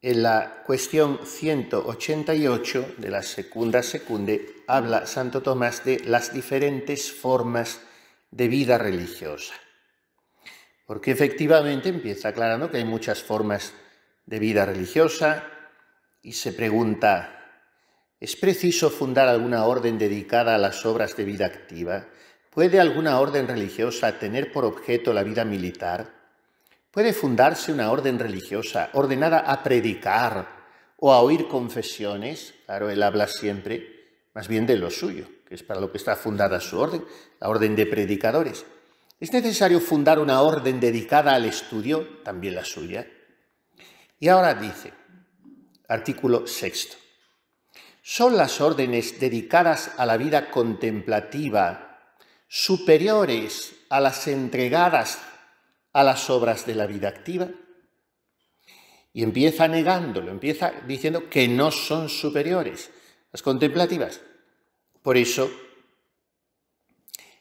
En la cuestión 188 de la Secunda Secunde habla Santo Tomás de las diferentes formas de vida religiosa. Porque efectivamente empieza aclarando que hay muchas formas de vida religiosa y se pregunta, ¿es preciso fundar alguna orden dedicada a las obras de vida activa? ¿Puede alguna orden religiosa tener por objeto la vida militar? ¿Puede fundarse una orden religiosa ordenada a predicar o a oír confesiones? Claro, él habla siempre más bien de lo suyo, que es para lo que está fundada su orden, la orden de predicadores. ¿Es necesario fundar una orden dedicada al estudio? También la suya. Y ahora dice, artículo 6. ¿Son las órdenes dedicadas a la vida contemplativa superiores a las entregadas a las obras de la vida activa? Y empieza negándolo, empieza diciendo que no son superiores las contemplativas. Por eso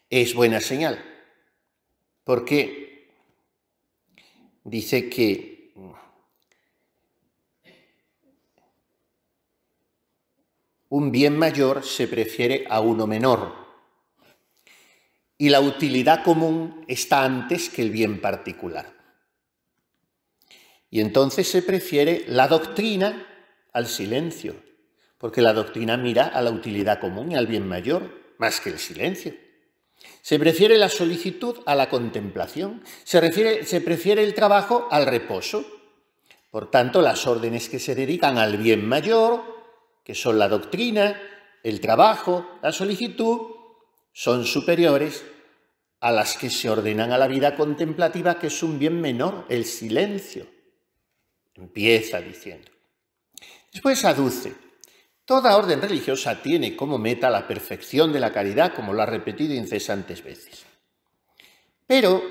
es buena señal, porque dice que un bien mayor se prefiere a uno menor y la utilidad común está antes que el bien particular. Y entonces se prefiere la doctrina al silencio, porque la doctrina mira a la utilidad común y al bien mayor, más que el silencio. Se prefiere la solicitud a la contemplación, se prefiere el trabajo al reposo. Por tanto, las órdenes que se dedican al bien mayor, que son la doctrina, el trabajo, la solicitud, son superiores a las que se ordenan a la vida contemplativa, que es un bien menor, el silencio. Empieza diciendo. Después aduce, toda orden religiosa tiene como meta la perfección de la caridad, como lo ha repetido incesantes veces. Pero,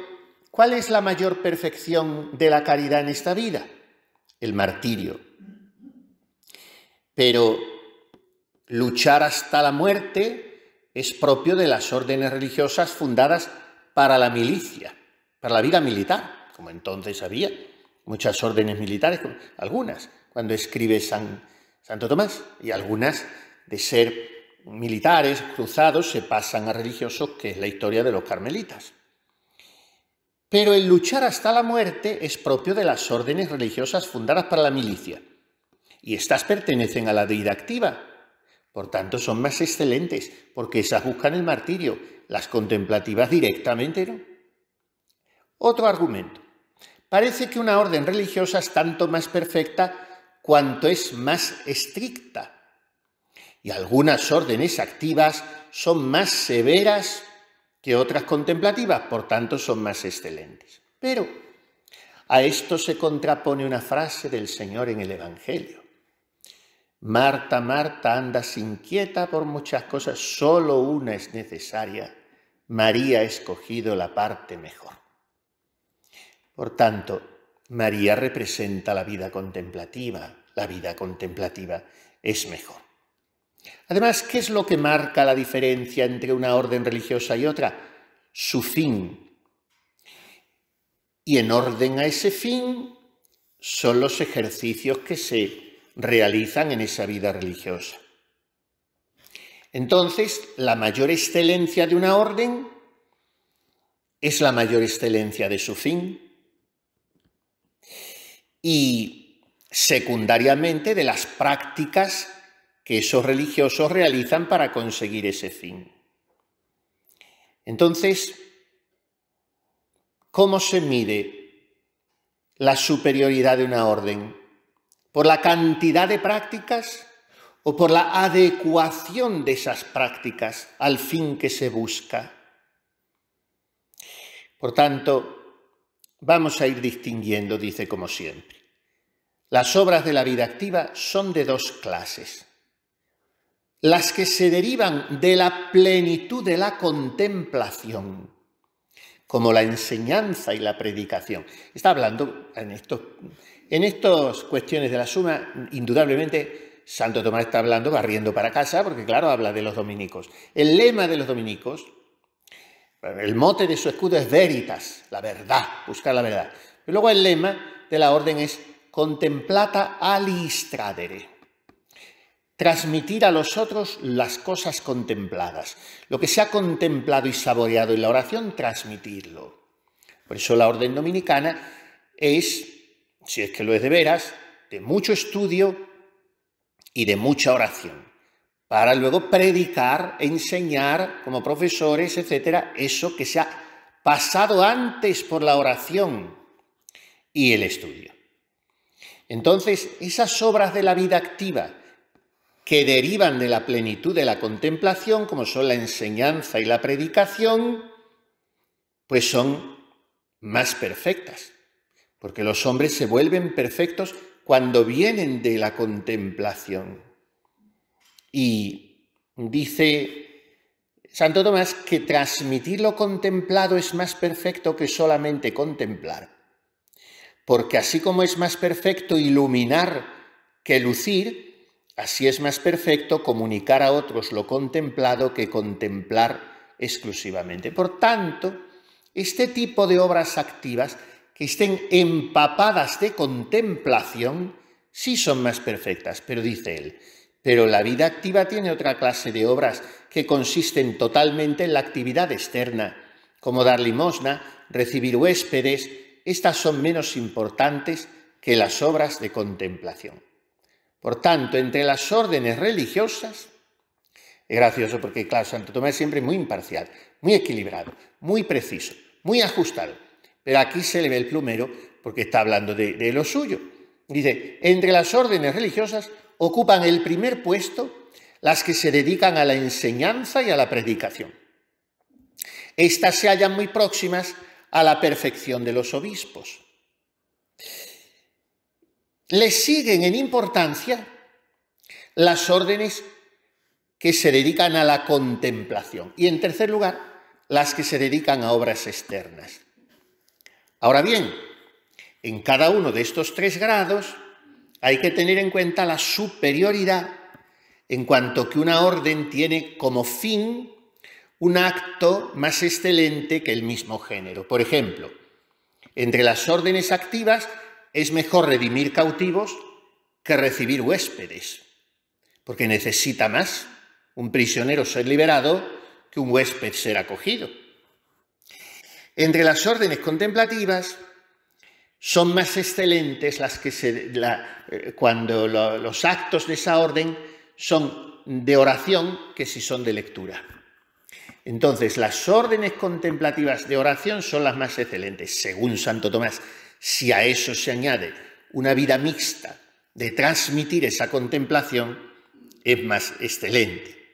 ¿cuál es la mayor perfección de la caridad en esta vida? El martirio. Pero luchar hasta la muerte es propio de las órdenes religiosas fundadas para la milicia, para la vida militar, como entonces había muchas órdenes militares, algunas, cuando escribe Santo Tomás, y algunas de ser militares, cruzados, se pasan a religiosos, que es la historia de los carmelitas. Pero el luchar hasta la muerte es propio de las órdenes religiosas fundadas para la milicia, y estas pertenecen a la vida activa. Por tanto, son más excelentes, porque esas buscan el martirio, las contemplativas directamente no. Otro argumento. Parece que una orden religiosa es tanto más perfecta cuanto es más estricta. Y algunas órdenes activas son más severas que otras contemplativas, por tanto son más excelentes. Pero a esto se contrapone una frase del Señor en el Evangelio. Marta, Marta, andas inquieta por muchas cosas, solo una es necesaria. María ha escogido la parte mejor. Por tanto, María representa la vida contemplativa es mejor. Además, ¿qué es lo que marca la diferencia entre una orden religiosa y otra? Su fin. Y en orden a ese fin son los ejercicios que se realizan en esa vida religiosa. Entonces, la mayor excelencia de una orden es la mayor excelencia de su fin y secundariamente de las prácticas que esos religiosos realizan para conseguir ese fin. Entonces, ¿cómo se mide la superioridad de una orden? ¿Por la cantidad de prácticas o por la adecuación de esas prácticas al fin que se busca? Por tanto, vamos a ir distinguiendo, dice como siempre. Las obras de la vida activa son de dos clases. Las que se derivan de la plenitud de la contemplación, como la enseñanza y la predicación. Está hablando en estas cuestiones de la suma, indudablemente Santo Tomás está hablando barriendo para casa, porque claro, habla de los dominicos. El lema de los dominicos, el mote de su escudo es veritas, la verdad, buscar la verdad. Y luego el lema de la orden es contemplata alistradere. Transmitir a los otros las cosas contempladas. Lo que se ha contemplado y saboreado en la oración, transmitirlo. Por eso la orden dominicana es, si es que lo es de veras, de mucho estudio y de mucha oración, para luego predicar, enseñar como profesores, etcétera, eso que se ha pasado antes por la oración y el estudio. Entonces, esas obras de la vida activa que derivan de la plenitud de la contemplación, como son la enseñanza y la predicación, pues son más perfectas, porque los hombres se vuelven perfectos cuando vienen de la contemplación. Y dice Santo Tomás que transmitir lo contemplado es más perfecto que solamente contemplar, porque así como es más perfecto iluminar que lucir, así es más perfecto comunicar a otros lo contemplado que contemplar exclusivamente. Por tanto, este tipo de obras activas que estén empapadas de contemplación sí son más perfectas, pero dice él, pero la vida activa tiene otra clase de obras que consisten totalmente en la actividad externa, como dar limosna, recibir huéspedes. Estas son menos importantes que las obras de contemplación. Por tanto, entre las órdenes religiosas, es gracioso porque, claro, Santo Tomás es siempre muy imparcial, muy equilibrado, muy preciso, muy ajustado, pero aquí se le ve el plumero porque está hablando de lo suyo. Dice, entre las órdenes religiosas ocupan el primer puesto las que se dedican a la enseñanza y a la predicación. Estas se hallan muy próximas a la perfección de los obispos. Le siguen en importancia las órdenes que se dedican a la contemplación y, en tercer lugar, las que se dedican a obras externas. Ahora bien, en cada uno de estos tres grados hay que tener en cuenta la superioridad en cuanto que una orden tiene como fin un acto más excelente que el mismo género. Por ejemplo, entre las órdenes activas es mejor redimir cautivos que recibir huéspedes, porque necesita más un prisionero ser liberado que un huésped ser acogido. Entre las órdenes contemplativas son más excelentes las que cuando los actos de esa orden son de oración que si son de lectura. Entonces, las órdenes contemplativas de oración son las más excelentes, según Santo Tomás. Si a eso se añade una vida mixta de transmitir esa contemplación, es más excelente.